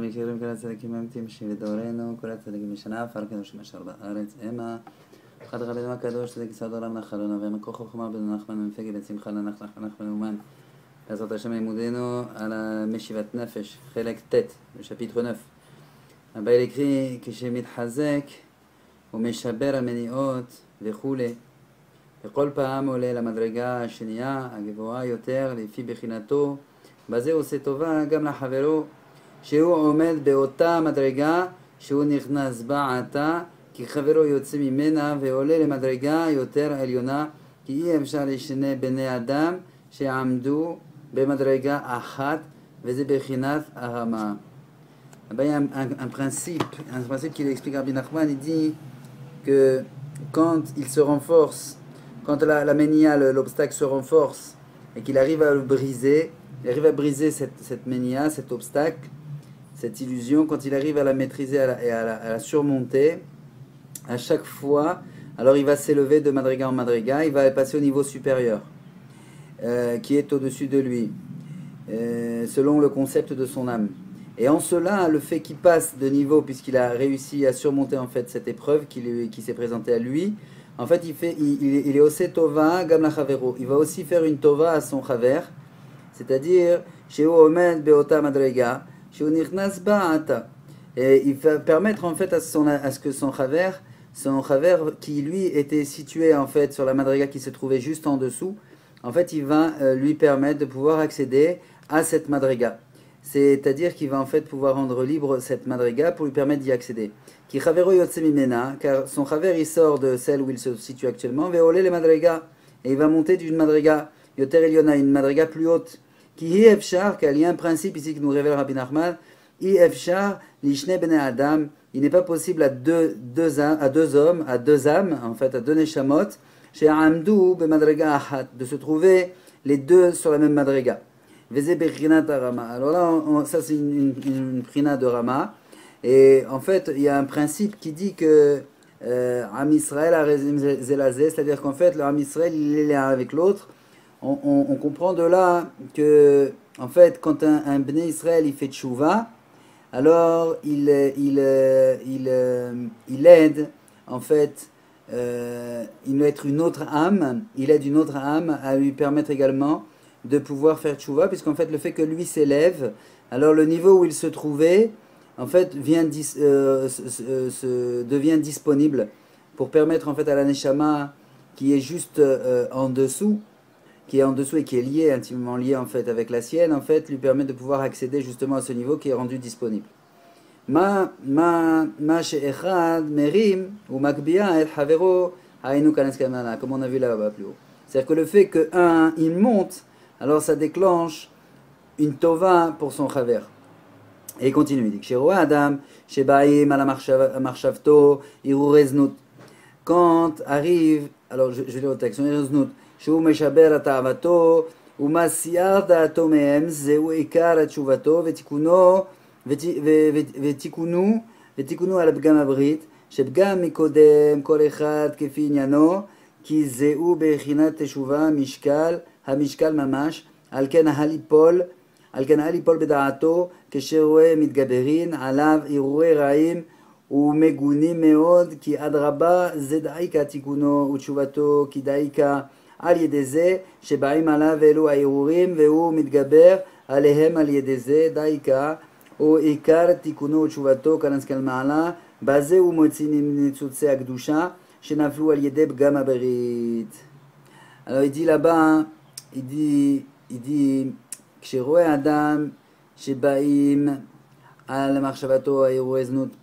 מכירים כל הצדיקים האמיתיים שבדורנו, כל הצדיקים משנה, עפר קדוש משאר בארץ, המה. חד אחד אדם הקדוש, צדיק יסוד עולם נחלונה, ומקור חוכמה בן נחמן ומפגל לשמחה לנחמן ומאומן. בעזרת השם לימודנו על המשיבת נפש, חלק ט' בשפיטרו נף. הבא לקריא כשמתחזק ומשבר המניעות וכולי. בכל פעם עולה למדרגה השנייה, הגבוהה יותר, לפי בחינתו. בזה עושה טובה גם לחברו, שהוא עומד באותה מדרגה שהוא נכנס בה עתה, כי חברו יוצא ממנה ועולה למדרגה יותר עליונה, כי אי אפשר לשני בני אדם שעמדו במדרגה אחת, וזה בחינת הרמה. Il y a un principe qu'il explique à Rabbi Nachman. Il dit que quand il se renforce, quand la ménia, l'obstacle se renforce et qu'il arrive à le briser, il arrive à briser cette ménia, cet obstacle, cette illusion, quand il arrive à la maîtriser et à la surmonter, à chaque fois, alors il va s'élever de madriga en madriga, il va passer au niveau supérieur, qui est au-dessus de lui, selon le concept de son âme. Et en cela, le fait qu'il passe de niveau, puisqu'il a réussi à surmonter en fait cette épreuve qui s'est présentée à lui, en fait il est aussi tova gam la chavero. Il va aussi faire une tova à son chaver, c'est-à-dire sheu omed beota madrega, sheu nichnas ba'ata. Et il va permettre en fait à ce que son chaver qui lui était situé en fait sur la madrega qui se trouvait juste en dessous, en fait il va lui permettre de pouvoir accéder à cette madrega. C'est-à-dire qu'il va en fait pouvoir rendre libre cette madriga pour lui permettre d'y accéder. Ki chavero yotse mimena, car son chaver il sort de celle où il se situe actuellement, ve'ole le madriga, et il va monter d'une madriga yoter eliona, une madriga plus haute. Ki hi efshar, car il y a un principe ici que nous révèle Rabbi Nachman, hi efshar lishne bene adam, il n'est pas possible à deux hommes, à deux âmes, en fait à deux neshamot, chez amdu be madriga ahat, de se trouver les deux sur la même madriga. Alors là, ça c'est une prina de Rama. Et en fait, il y a un principe qui dit que Am Israël a zelazé, c'est-à-dire qu'en fait, le Am Israël, il est l'un avec l'autre. On comprend de là que, en fait, quand un Bnei Israël il fait tchouva, alors il aide, en fait, il doit être une autre âme, il aide une autre âme à lui permettre également de pouvoir faire tchouva, puisqu'en fait le fait que lui s'élève, alors le niveau où il se trouvait en fait devient disponible pour permettre en fait à la neshama qui est juste en dessous, qui est en dessous et qui est lié, intimement lié en fait avec la sienne, en fait lui permet de pouvoir accéder justement à ce niveau qui est rendu disponible. Ma she'echad merim ou makbia el havero hainu kanes kamana, comme on a vu là-bas plus haut. C'est-à-dire que le fait que un il monte, alors ça déclenche une tova pour son chaver. Et il continue, il dit Shero Adam, Shebaim ala marshavto, irureznut. Quand arrive, alors je lis le texte, irureznut, Sheu meshaber atavato, umasiar da'ato mehem, zeu ikar atshuvato, vetikunu al pgam abrit, shepgam mikodem, kol echad kefi inyano, ki zeu bechinat teshuva mishkal, המשקל ממש, על כן הליפול בדעתו כאשר רואה מתגברין עליו הרהורי רעים ומגונים מאוד, כי אדרבה זה דאיקה תיקונו ותשובתו, כי דאיקה על ידי זה שבאים עליו אלו ההרהורים והוא מתגבר עליהם על ידי זה דאיקה או עיקר תיקונו ותשובתו כנסקל מעלה, בזה הוא מוציא ניצוצי הקדושה שנפלו על ידי פגם הברית. Alors il dit là-bas, il dit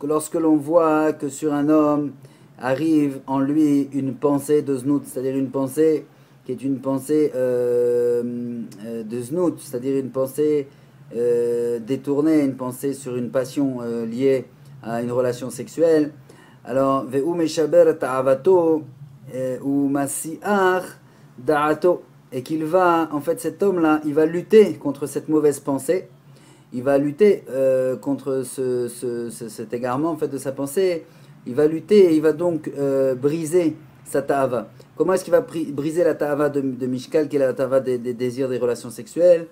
lorsque l'on voit que sur un homme arrive en lui une pensée de znout, c'est-à-dire une pensée qui est une pensée de znout, c'est-à-dire une pensée détournée, une pensée sur une passion liée à une relation sexuelle, alors ve'u meshaber ta'avato ou masi'ach da'ato, et qu'il va, en fait cet homme-là, il va lutter contre cette mauvaise pensée, il va lutter contre cet égarement en fait, de sa pensée, il va lutter et il va donc briser sa ta'ava. Comment est-ce qu'il va briser la ta'ava de Mishkal, qui est la ta'ava des désirs des relations sexuelles?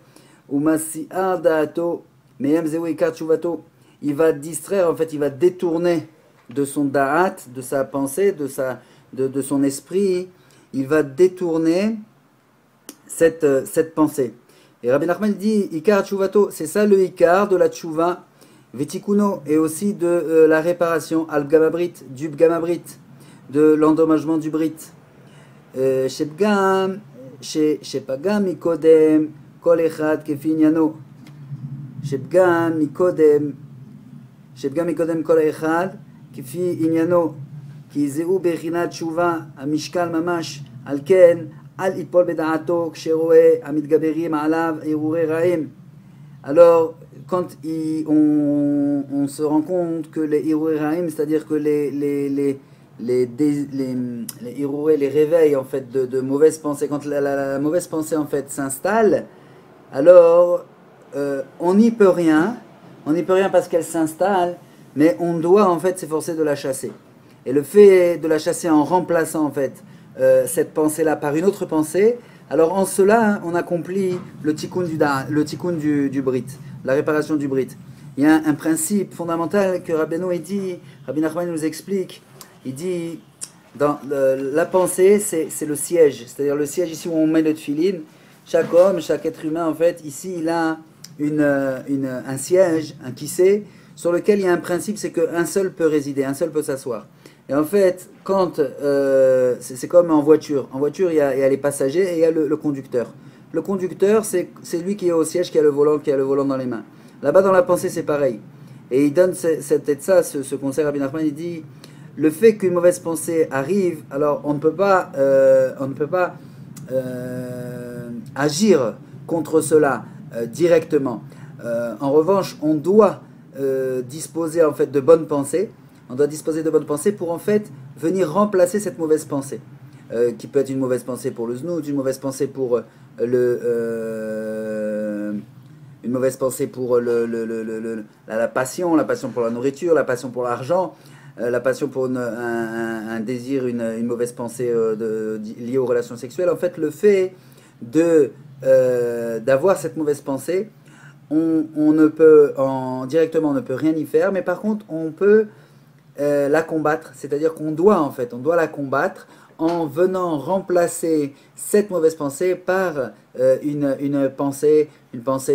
Ou masi'ar da'ato, me'em zeu ikar tshuvato. il va distraire, en fait, il va détourner de son da'at, de sa pensée, de son esprit, il va détourner cette pensée. Et Rabbi Nachman dit, Ikar Tchouvato, c'est ça le Ikar de la Tchouva, Vetikuno, et aussi de la réparation, Al-Gamabrit, du Gamabrit, de l'endommagement du Brit. Shepgam, Shepagam, Mikodem, Kol Echad, Kefinyano. Shepgam, Mikodem, Kol Echad, Kefi Inyano. כי זהו בחינת תשובה המשקל ממש על כן אל יפול בדעתו כשרואה המתגברים עליו הרהורי רעים. Alors quand on se rend compte que les הרהורי רעים, c'est-à-dire que les הרהורי, les réveils en fait de mauvaises pensées, quand la mauvaise pensée en fait s'installe, alors on n'y peut rien parce qu'elle s'installe, mais on doit en fait s'efforcer de la chasser. Et le fait de la chasser en remplaçant en fait cette pensée-là par une autre pensée, alors en cela on accomplit le tikkun du brit, la réparation du brit. Il y a un principe fondamental que Rabbi Nachman nous explique. Il dit dans la pensée c'est le siège, c'est-à-dire le siège ici où on met le tefillin. Chaque homme, chaque être humain en fait ici il a un siège, un kissé sur lequel il y a un principe, c'est qu'un seul peut résider, un seul peut s'asseoir. Et en fait, quand c'est comme en voiture. En voiture, il y a les passagers et il y a le conducteur. Le conducteur, c'est lui qui est au siège, qui a le volant dans les mains. Là-bas, dans la pensée, c'est pareil. Et il donne ce conseil, Rabbi Nachman, il dit, le fait qu'une mauvaise pensée arrive, alors on ne peut pas agir contre cela directement. En revanche, on doit disposer en fait de bonnes pensées. On doit disposer de bonnes pensées pour en fait venir remplacer cette mauvaise pensée, qui peut être une mauvaise pensée pour le znout, une mauvaise pensée pour la passion pour la nourriture, la passion pour l'argent, la passion pour un désir, une mauvaise pensée liée aux relations sexuelles. En fait, le fait d'avoir cette mauvaise pensée, directement on ne peut rien y faire, mais par contre on peut la combattre, c'est-à-dire qu'on doit la combattre en venant remplacer cette mauvaise pensée par une pensée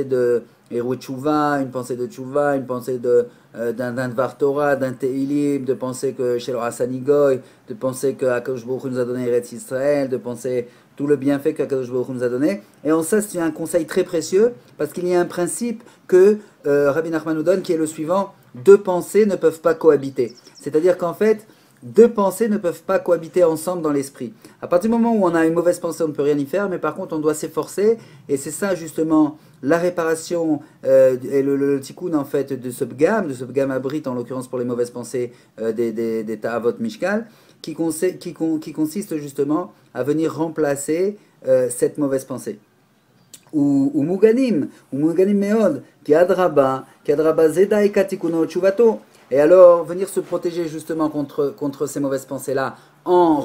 de Héroué Tchouva, une pensée de Tchouva, une pensée d'un Dvar Torah, d'un Tehilim, de penser que Shelo Hasani Goy, de penser que Akadosh Baruch Hu nous a donné Eretz Israël, de penser tout le bienfait qu'Akadosh Baruch Hu nous a donné. Et en ça, c'est un conseil très précieux, parce qu'il y a un principe que Rabbi Nachman nous donne, qui est le suivant: deux pensées ne peuvent pas cohabiter. C'est-à-dire qu'en fait, deux pensées ne peuvent pas cohabiter ensemble dans l'esprit. À partir du moment où on a une mauvaise pensée, on ne peut rien y faire, mais par contre, on doit s'efforcer, et c'est ça justement la réparation et le tikkun en fait de ce bgam abrit, en l'occurrence pour les mauvaises pensées des ta'avot mishkal, qui consiste justement à venir remplacer cette mauvaise pensée. Ou muganim meod, qui adraba zeda et katikuno chuvato. Et alors, venir se protéger justement contre ces mauvaises pensées-là en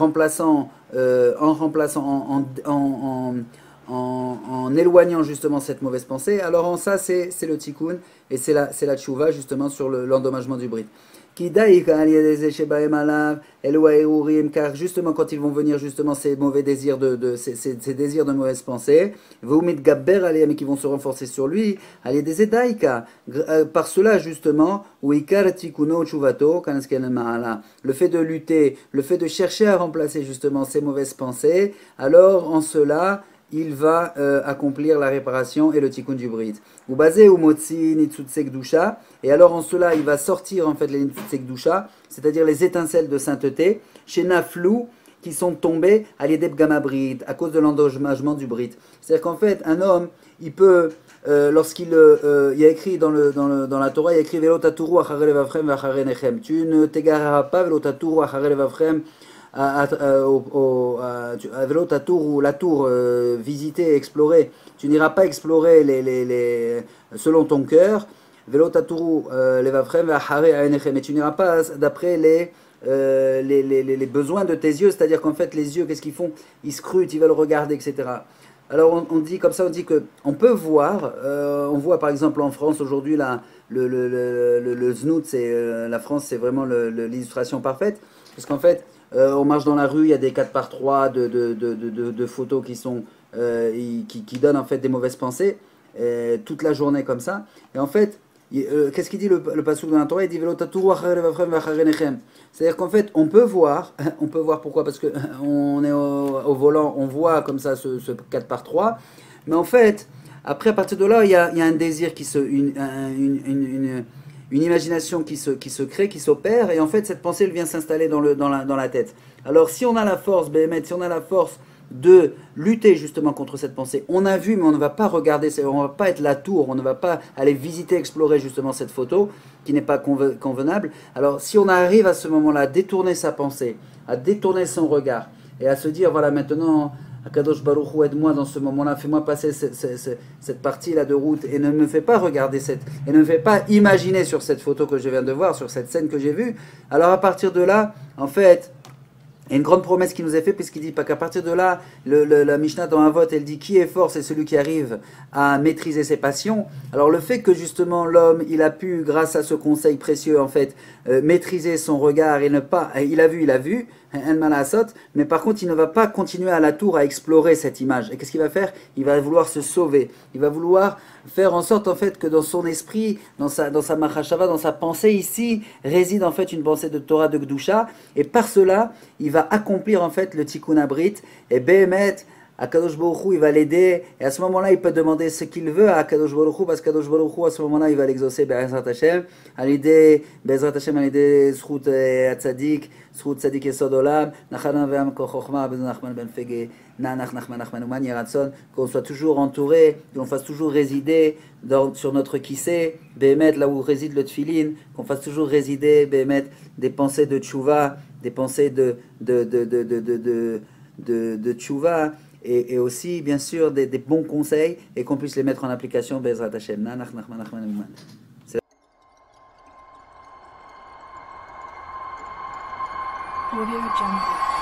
éloignant justement cette mauvaise pensée. Alors en ça, c'est le tikkun et c'est la tchouva justement sur l'endommagement du brit. Car justement quand ils vont venir justement ces mauvais désirs ces désirs de mauvaises pensées, mais qui vont se renforcer sur lui, par cela justement, le fait de lutter, le fait de chercher à remplacer justement ces mauvaises pensées, alors en cela il va accomplir la réparation et le tikkun du brit. Ou basé ou motzi nitzutsek dusha, et alors en cela il va sortir en fait les nitzutsek dusha, c'est-à-dire les étincelles de sainteté, chez Naflou, qui sont tombées à l'edeb gamabrit, à cause de l'endommagement du brit. C'est-à-dire qu'en fait un homme, il peut lorsqu'il y a écrit dans la Torah, il y a écrit velo taturu achare levavchem v'achare nechem. Tu ne t'égareras pas velo taturu achare levavchem, la tour visiter, explorer. Tu n'iras pas explorer selon ton cœur. Mais tu n'iras pas d'après les besoins de tes yeux, c'est-à-dire qu'en fait les yeux, qu'est-ce qu'ils font? Ils scrutent, ils veulent regarder, etc. Alors on dit comme ça, on dit que on peut voir, on voit par exemple en France aujourd'hui là, le znout, c'est la France, c'est vraiment l'illustration parfaite, parce qu'en fait, on marche dans la rue, il y a des 4 par 3 de photos qui sont qui donnent en fait des mauvaises pensées toute la journée comme ça. Et en fait, qu'est-ce qu'il dit le passouk dans la Torah? Il dit Velo taturu acharei levavchem ve'acharei nechem. C'est-à-dire qu'en fait, on peut voir, on peut voir pourquoi, parce que on est au volant, on voit comme ça ce 4 par 3, mais en fait, après, à partir de là, il y a un désir qui se, une imagination qui se crée, qui s'opère, et en fait, cette pensée elle vient s'installer dans la tête. Alors, si on a la force, Béhémet, si on a la force de lutter justement contre cette pensée, on a vu, mais on ne va pas regarder, on ne va pas être la tour, on ne va pas aller visiter, explorer justement cette photo qui n'est pas convenable. Alors, si on arrive à ce moment-là à détourner sa pensée, à détourner son regard, et à se dire, voilà, maintenant, Akadosh Baruch Hu, aide-moi dans ce moment-là, fais-moi passer cette partie-là de route et ne me fais pas regarder et ne me fais pas imaginer sur cette photo que je viens de voir, sur cette scène que j'ai vue. Alors à partir de là, en fait, il y a une grande promesse qui nous est faite, puisqu'il dit pas qu'à partir de là, la Mishnah dans un vote, elle dit qui est fort, c'est celui qui arrive à maîtriser ses passions. Alors le fait que justement l'homme, il a pu, grâce à ce conseil précieux, en fait, maîtriser son regard et ne pas, il a vu, mais par contre il ne va pas continuer à la tour à explorer cette image. Et qu'est-ce qu'il va faire? Il va vouloir se sauver, il va vouloir faire en sorte en fait que dans son esprit, dans sa machashava, dans sa pensée ici, réside en fait une pensée de Torah de Gdusha, et par cela, il va accomplir en fait le Tikkun Abrit, et Behemet, Akadosh Baruch Hu, il va l'aider, et à ce moment-là, il peut demander ce qu'il veut à Akadosh Baruch Hu, parce qu'Akadosh Baruch Hu, à ce moment-là, il va l'exaucer, Be'ezrat Hashem, à l'idée, Be'ezrat Hashem, à l'idée, Zchut Atzadik, Zchut Tzadik Yesod Olam, Nachman Ve'am Kol Chochma, Ben Nachman Ben Fege, Nachman Uman Yeratson, qu'on soit toujours entouré, qu'on fasse toujours résider sur notre kissé, Behemet, là où réside le tfilin, qu'on fasse toujours résider, Behemet, des pensées de tchouva, des pensées de tchouva, et aussi, bien sûr, des bons conseils, et qu'on puisse les mettre en application, Be'ezrat Hashem. Nanach Nachman Uman. Audio Jungle.